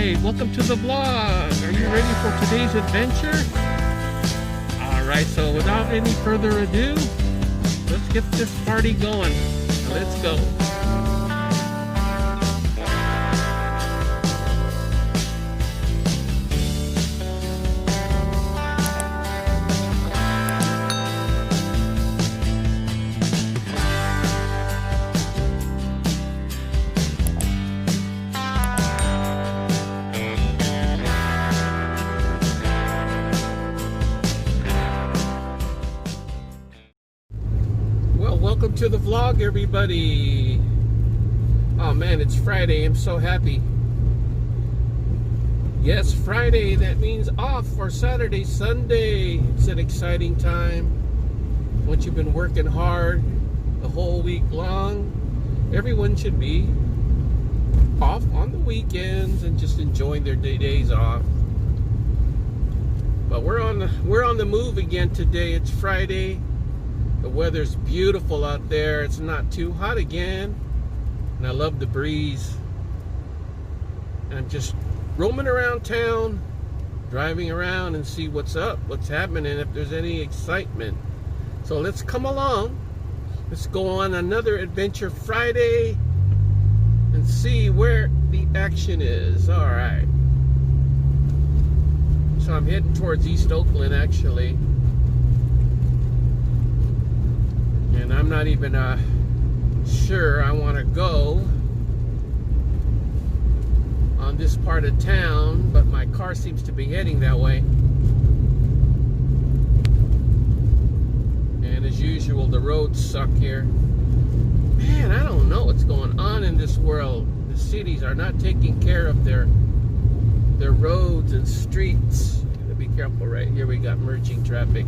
Alright, welcome to the vlog. Are you ready for today's adventure? Alright, so without any further ado, let's get this party going. Let's go. Welcome to the vlog, everybody. Oh man, it's Friday. I'm so happy. Yes, Friday. That means off for Saturday, Sunday. It's an exciting time. Once you've been working hard the whole week long, everyone should be off on the weekends and just enjoying their days off. But we're on the move again today. It's Friday. The weather's beautiful out there. It's not too hot again. And I love the breeze. And I'm just roaming around town, driving around and see what's up, what's happening, if there's any excitement. So let's come along. Let's go on another Adventure Friday and see where the action is. All right. So I'm heading towards East Oakland, actually. And I'm not even sure I want to go on this part of town, but my car seems to be heading that way. And as usual, the roads suck here. Man, I don't know what's going on in this world. The cities are not taking care of their roads and streets. Gotta be careful right here. We got merging traffic.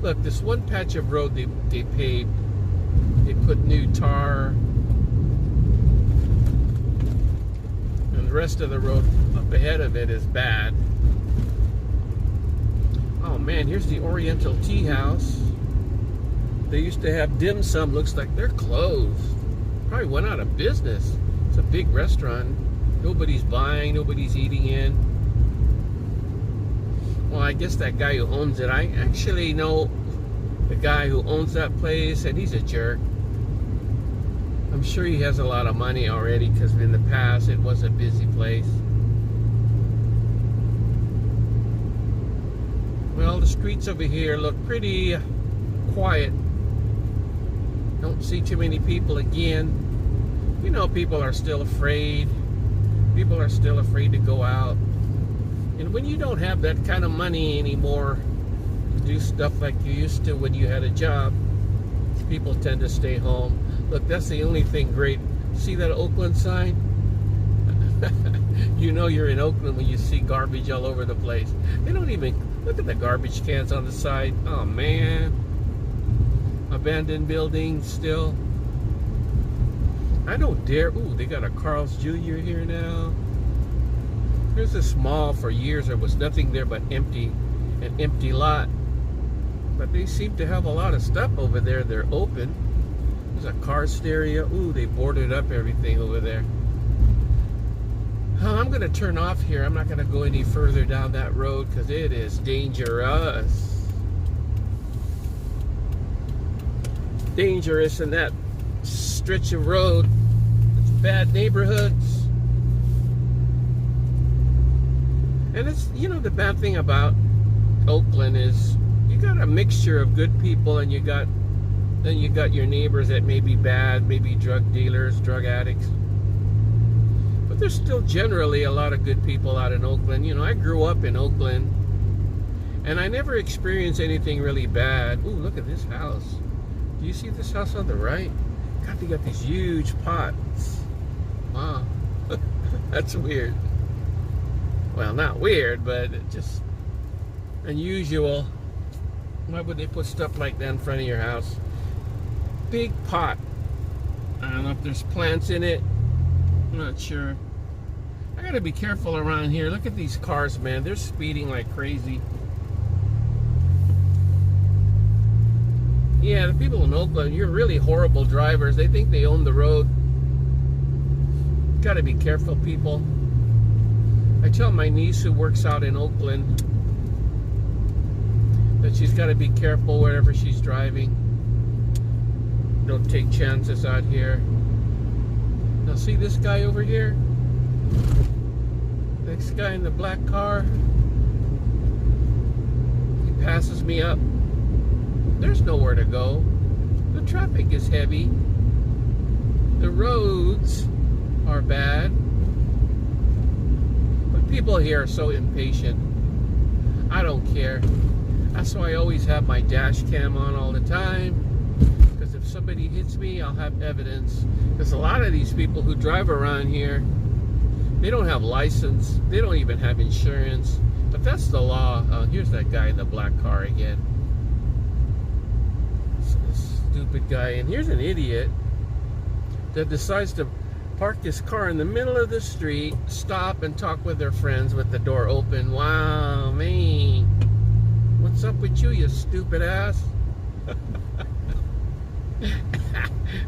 Look, this one patch of road they paved. They put new tar, and the rest of the road up ahead of it is bad. Oh man, here's the Oriental Tea House. They used to have dim sum. Looks like they're closed. Probably went out of business. It's a big restaurant. Nobody's buying, nobody's eating in. Well, I guess that guy who owns it, I actually know the guy who owns that place, and he's a jerk. I'm sure he has a lot of money already, because in the past it was a busy place. Well, the streets over here look pretty quiet. Don't see too many people again. You know, people are still afraid. People are still afraid to go out. And when you don't have that kind of money anymore to do stuff like you used to when you had a job, people tend to stay home. Look, that's the only thing great. See that Oakland sign? You know you're in Oakland when you see garbage all over the place. They don't even look at the garbage cans on the side. Oh man. Abandoned buildings still. I don't dare. Ooh, they got a Carl's Jr. here now. There's this mall. For years there was nothing there but an empty lot. But they seem to have a lot of stuff over there. They're open. There's a car stereo. Ooh, they boarded up everything over there. I'm going to turn off here. I'm not going to go any further down that road because it is dangerous. Dangerous in that stretch of road. It's bad neighborhoods. And it's, you know, the bad thing about Oakland is you got a mixture of good people, and then you got your neighbors that may be bad, maybe drug dealers, drug addicts. But there's still generally a lot of good people out in Oakland. You know, I grew up in Oakland, and I never experienced anything really bad. Ooh, look at this house. Do you see this house on the right? God, they got these huge pots. Wow. That's weird. Well, not weird, but just unusual. Why would they put stuff like that in front of your house? Big pot. I don't know if there's plants in it. I'm not sure. I gotta be careful around here. Look at these cars, man. They're speeding like crazy. Yeah, the people in Oakland, you're really horrible drivers. They think they own the road. Gotta be careful, people. I tell my niece who works out in Oakland that she's got to be careful wherever she's driving. Don't take chances out here. Now see this guy over here? Next guy in the black car. He passes me up. There's nowhere to go. The traffic is heavy. The roads are bad. But people here are so impatient. I don't care. That's why I always have my dash cam on all the time. Because if somebody hits me, I'll have evidence. Because a lot of these people who drive around here, they don't have license. They don't even have insurance. But that's the law. Here's that guy in the black car again. Stupid guy. And here's an idiot that decides to park his car in the middle of the street, stop and talk with their friends with the door open. Wow, man. What's up with you stupid ass?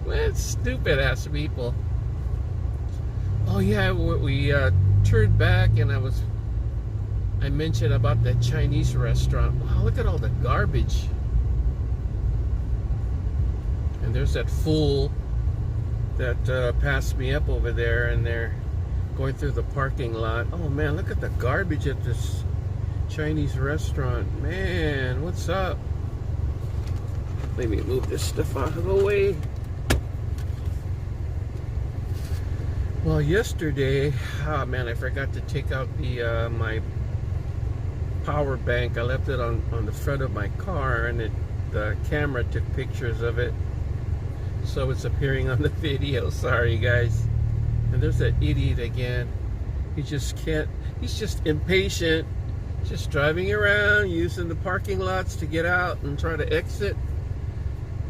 What stupid ass people. Oh yeah, we turned back and I mentioned about that Chinese restaurant. Wow, look at all the garbage. And there's that fool that passed me up over there, and they're going through the parking lot. Oh man, look at the garbage at this Chinese restaurant. Man, what's up? Let me move this stuff out of the way. Well, yesterday, oh man, I forgot to take out the my power bank. I left it on the front of my car, and the camera took pictures of it, so it's appearing on the video. Sorry guys. And there's that idiot again. He just can't, he's just impatient, just driving around using the parking lots to get out and try to exit.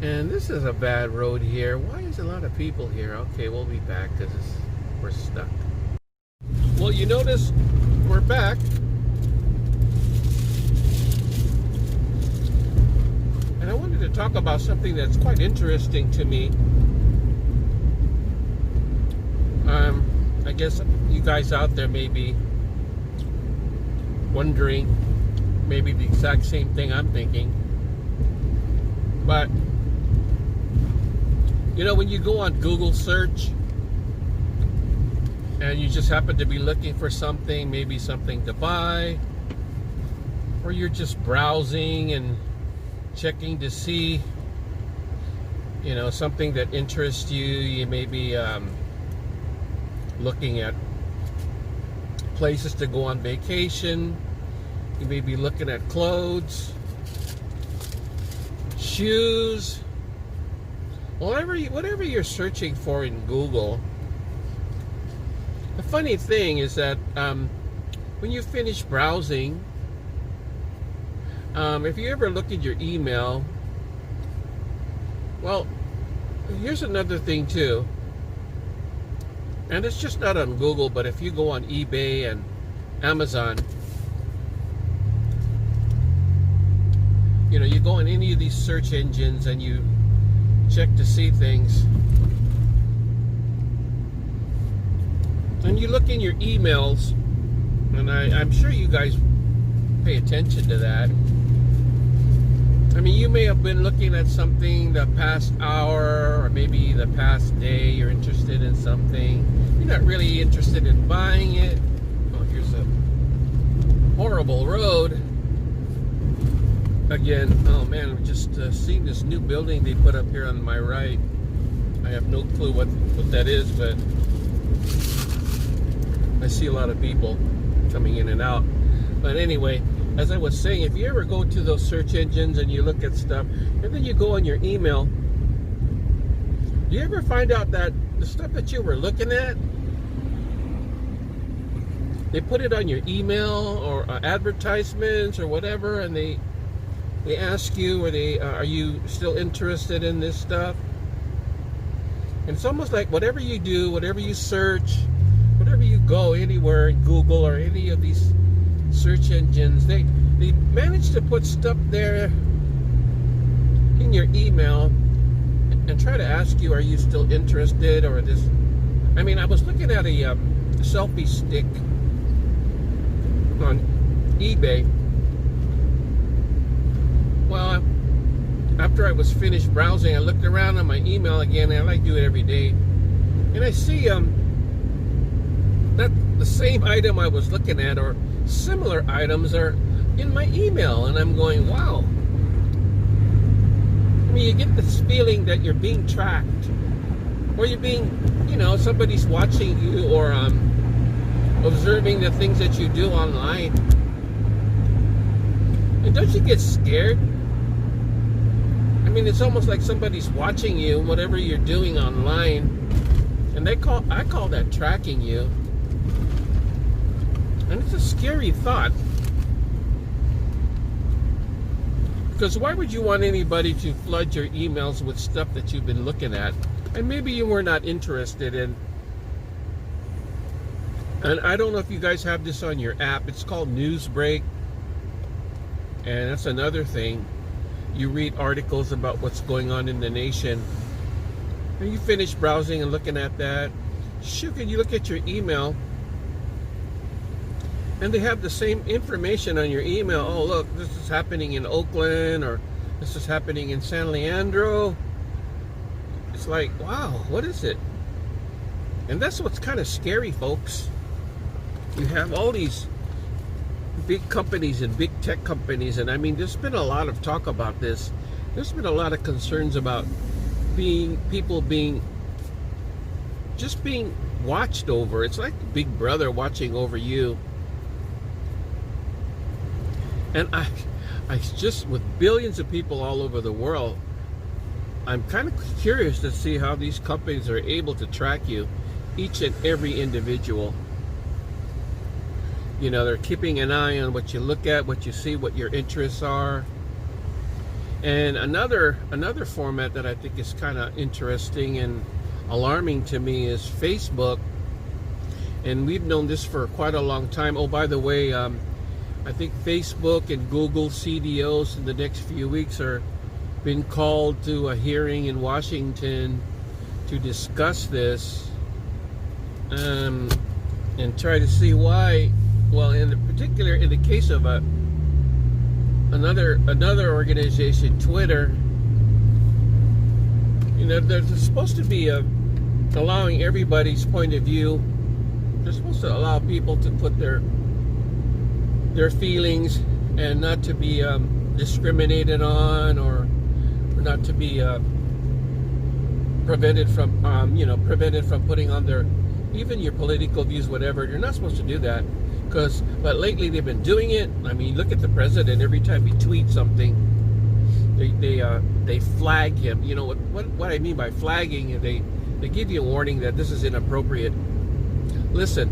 And this is a bad road here. Why is a lot of people here? Okay, we'll be back because we're stuck. Well, you notice we're back. And I wanted to talk about something that's quite interesting to me. I guess you guys out there may be wondering maybe the exact same thing I'm thinking. But, you know, when you go on Google search and you just happen to be looking for something, maybe something to buy, or you're just browsing and checking to see, you know, something that interests you. You may be looking at places to go on vacation. You may be looking at clothes, shoes, whatever you're searching for in Google. The funny thing is that when you finish browsing, if you ever look at your email, well, here's another thing too, and it's just not on Google, but if you go on eBay and Amazon, you know, you go on any of these search engines and you check to see things, and you look in your emails, and I'm sure you guys pay attention to that. I mean, you may have been looking at something the past hour or maybe the past day. You're interested in something. You're not really interested in buying it. Oh, here's a horrible road. Again, oh man, I'm just seeing this new building they put up here on my right. I have no clue what that is, but I see a lot of people coming in and out. But anyway, as I was saying, if you ever go to those search engines and you look at stuff, and then you go on your email, do you ever find out that the stuff that you were looking at, they put it on your email or advertisements or whatever, and they ask you, are you still interested in this stuff? And it's almost like whatever you do, whatever you search, whatever you go anywhere in Google or any of these search engines, they manage to put stuff there in your email and try to ask you, are you still interested, or this. I mean, I was looking at a selfie stick on eBay. Well, after I was finished browsing, I looked around on my email again, and I like to do it every day. And I see that the same item I was looking at or similar items are in my email, and I'm going, wow. I mean, you get this feeling that you're being tracked, or you're being, somebody's watching you, or observing the things that you do online. And don't you get scared? I mean, it's almost like somebody's watching you, whatever you're doing online, and I call that tracking you. And it's a scary thought, because why would you want anybody to flood your emails with stuff that you've been looking at and maybe you were not interested in? And I don't know if you guys have this on your app. It's called Newsbreak, and that's another thing. You read articles about what's going on in the nation, and you finish browsing and looking at that. Shoot, you look at your email, and they have the same information on your email. Oh, look, this is happening in Oakland, or this is happening in San Leandro. It's like, wow, what is it? And that's what's kind of scary, folks. You have all these big companies and big tech companies, and I mean, there's been a lot of talk about this. There's been a lot of concerns about people being watched over. It's like Big Brother watching over you. And I just, with billions of people all over the world, I'm kind of curious to see how these companies are able to track you, each and every individual. They're keeping an eye on what you look at, what you see, what your interests are. And another format that I think is kind of interesting and alarming to me is Facebook. And we've known this for quite a long time. Oh, by the way, I think Facebook and Google CDOs in the next few weeks are been called to a hearing in Washington to discuss this and try to see why. Well, in the case of another organization, Twitter, they're supposed to be allowing everybody's point of view. They're supposed to allow people to put their feelings and not to be discriminated on, or not to be prevented from putting on their, even your political views, whatever. You're not supposed to do that. But lately they've been doing it. I mean, look at the president. Every time he tweets something, they flag him. You know what I mean by flagging? They give you a warning that this is inappropriate. Listen,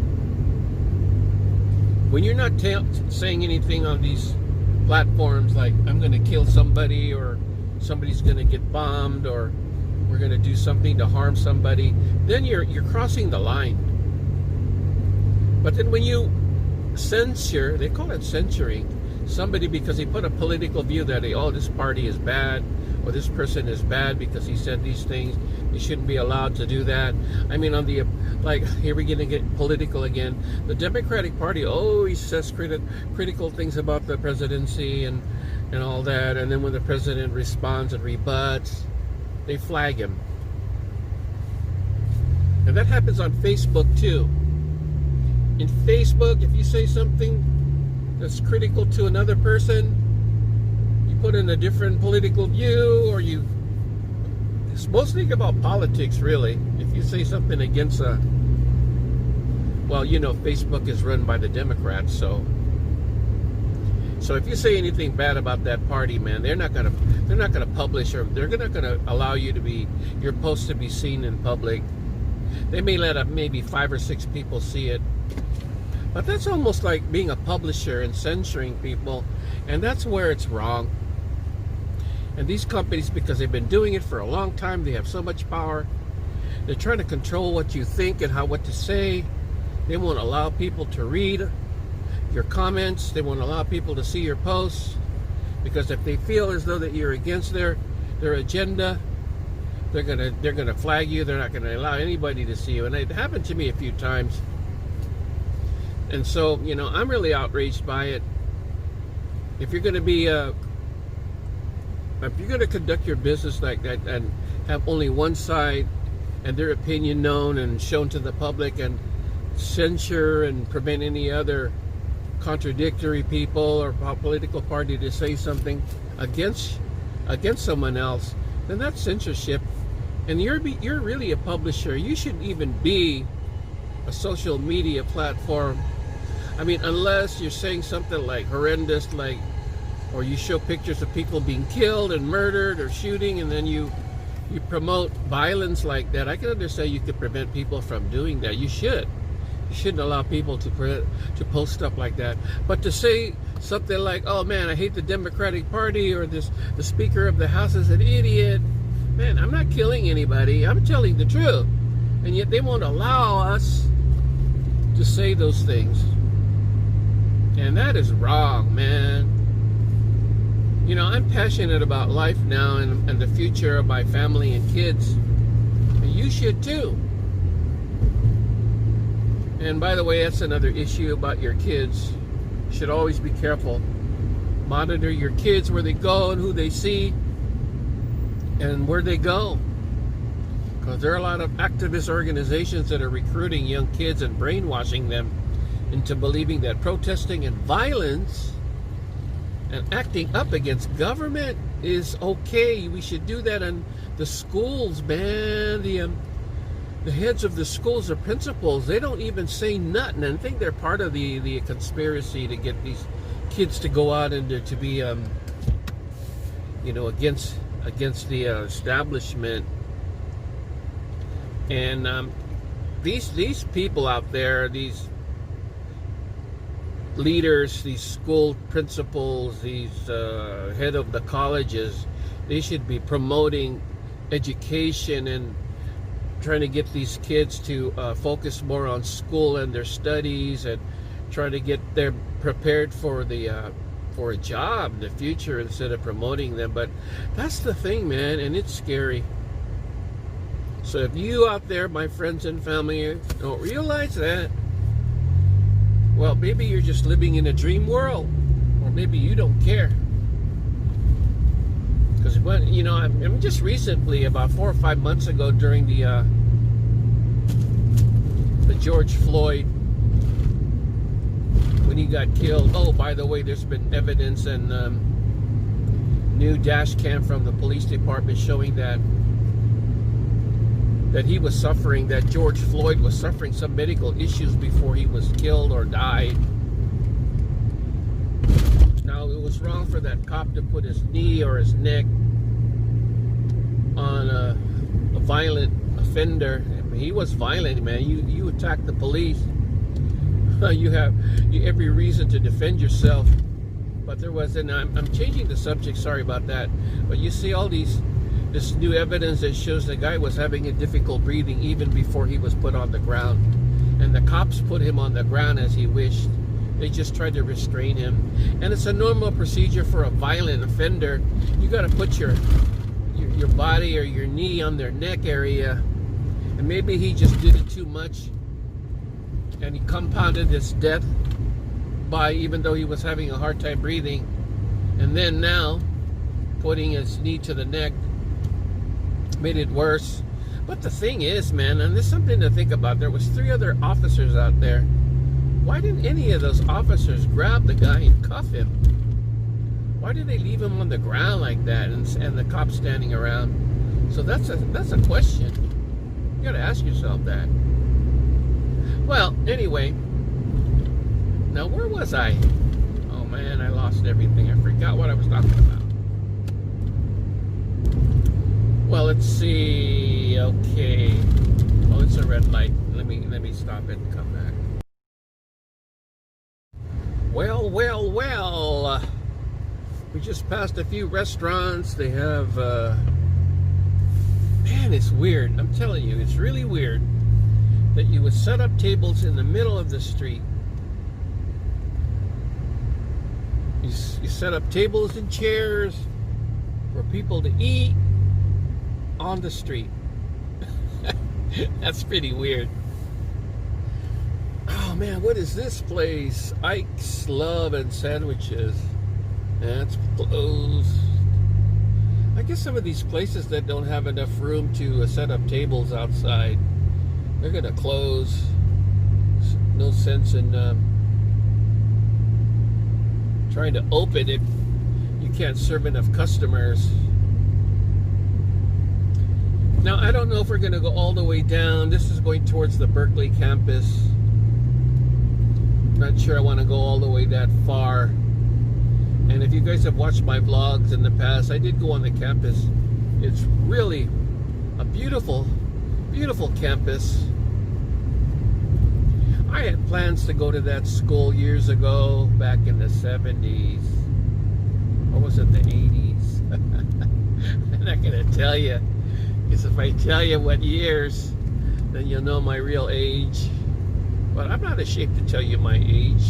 when you're not saying anything on these platforms like I'm going to kill somebody, or somebody's going to get bombed, or we're going to do something to harm somebody, then you're crossing the line. But then when you censure, they call it censoring somebody because they put a political view that this party is bad, or this person is bad because he said these things. They shouldn't be allowed to do that. I mean, here we're going to get political again. The Democratic Party always says critical things about the presidency and all that, and then when the president responds and rebuts, they flag him. And that happens on Facebook too. In Facebook, if you say something that's critical to another person, you put in a different political view, or it's mostly about politics, really. If you say something against Facebook is run by the Democrats, so if you say anything bad about that party, man, they're not gonna publish, or they're not gonna allow your post to be seen in public. They may let maybe 5 or 6 people see it. But that's almost like being a publisher and censoring people, and that's where it's wrong. And these companies, because they've been doing it for a long time, they have so much power. They're trying to control what you think and what to say. They won't allow people to read your comments. They won't allow people to see your posts, because if they feel as though that you're against their agenda, they're gonna flag you. They're not gonna allow anybody to see you. And it happened to me a few times. And so, you know, I'm really outraged by it. If you're going to be, if you're going to conduct your business like that and have only one side and their opinion known and shown to the public, and censure and prevent any other contradictory people or political party to say something against someone else, then that's censorship. And you're really a publisher. You shouldn't even be a social media platform. I mean, unless you're saying something like horrendous, like, or you show pictures of people being killed and murdered or shooting, and then you promote violence like that. I can understand you could prevent people from doing that. You should. You shouldn't allow people to post stuff like that. But to say something like, "Oh man, I hate the Democratic Party," or the Speaker of the House is an idiot. Man, I'm not killing anybody. I'm telling the truth. And yet they won't allow us to say those things. And that is wrong, man. You know, I'm passionate about life now and the future of my family and kids. And you should too. And by the way, that's another issue about your kids. You should always be careful. Monitor your kids, where they go and who they see and where they go. Because there are a lot of activist organizations that are recruiting young kids and brainwashing them into believing that protesting and violence and acting up against government is okay. We should do that in the schools, man. The heads of the schools, the principals, they don't even say nothing. And I think they're part of the conspiracy to get these kids to go out and to be, you know, against the establishment. And these people out there, these leaders, these school principals, these head of the colleges, they should be promoting education and trying to get these kids to focus more on school and their studies, and trying to get them prepared for a job in the future instead of promoting them. But that's the thing, man, and it's scary. So if you out there, my friends and family, don't realize that, well, maybe you're just living in a dream world, or maybe you don't care. Because when, you know, I'm just recently, about 4 or 5 months ago, during the George Floyd, when he got killed. Oh, by the way, there's been evidence and new dash cam from the police department showing that he was suffering, that George Floyd was suffering some medical issues before he was killed or died. Now, it was wrong for that cop to put his knee or his neck on a violent offender. I mean, he was violent, man. You attacked the police. You have every reason to defend yourself. But there was, and I'm changing the subject, sorry about that. But you see all this new evidence that shows the guy was having a difficult breathing even before he was put on the ground. And the cops put him on the ground as he wished. They just tried to restrain him. And it's a normal procedure for a violent offender. You got to put your body or your knee on their neck area. And maybe he just did it too much, and he compounded his death by, even though he was having a hard time breathing. And then now, putting his knee to the neck made it worse. But the thing is, man, and there's something to think about. There was 3 other officers out there. Why didn't any of those officers grab the guy and cuff him? Why did they leave him on the ground like that, and the cops standing around? So that's a question. You gotta ask yourself that. Well, anyway, now where was I? Oh man, I lost everything. I forgot what I was talking about. Well, let's see. Okay. Oh, it's a red light. Let me stop it and come back. Well. We just passed a few restaurants. They have, man, it's weird. I'm telling you, it's really weird that you would set up tables in the middle of the street. You set up tables and chairs for people to eat on the street. That's pretty weird. Oh man, what is this place? Ike's Love and Sandwiches. That's closed. I guess some of these places that don't have enough room to set up tables outside, they're gonna close. No sense in trying to open if you can't serve enough customers. Now, I don't know if we're gonna go all the way down. This is going towards the Berkeley campus. Not sure I want to go all the way that far. And if you guys have watched my vlogs in the past, I did go on the campus. It's really a beautiful, beautiful campus. I had plans to go to that school years ago, back in the 70s. Or was it the 80s? I'm not going to tell you. Because if I tell you what years, then you'll know my real age. But I'm not ashamed to tell you my age.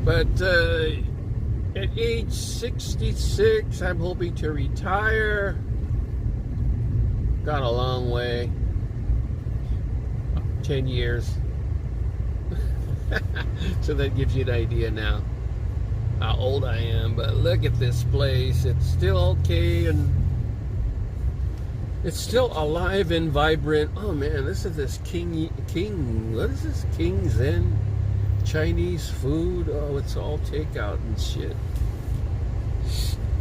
But at age 66, I'm hoping to retire. Got a long way. 10 years. So that gives you an idea now how old I am. But look at this place. It's still okay, and it's still alive and vibrant. Oh man, this is this King, what is this? King Zen Chinese food. Oh, it's all takeout and shit.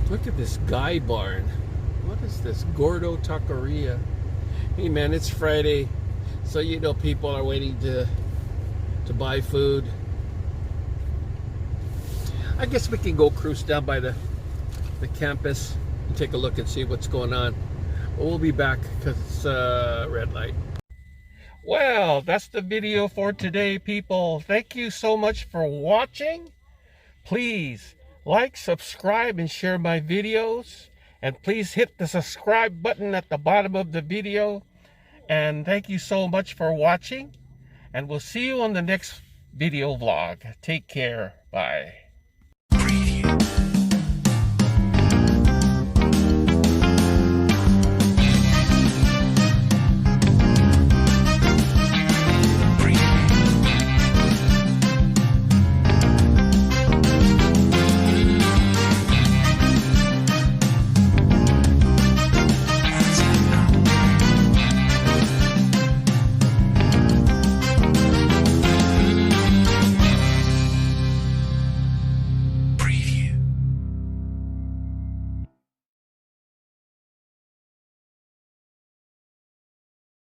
Look at this Guy Barn. What is this? Gordo Taqueria. Hey man, it's Friday, so you know people are waiting to buy food. I guess we can go cruise down by the campus and take a look and see what's going on. But we'll be back because it's red light. Well, that's the video for today, people. Thank you so much for watching. Please like, subscribe, and share my videos. And please hit the subscribe button at the bottom of the video. And thank you so much for watching. And we'll see you on the next video vlog. Take care. Bye.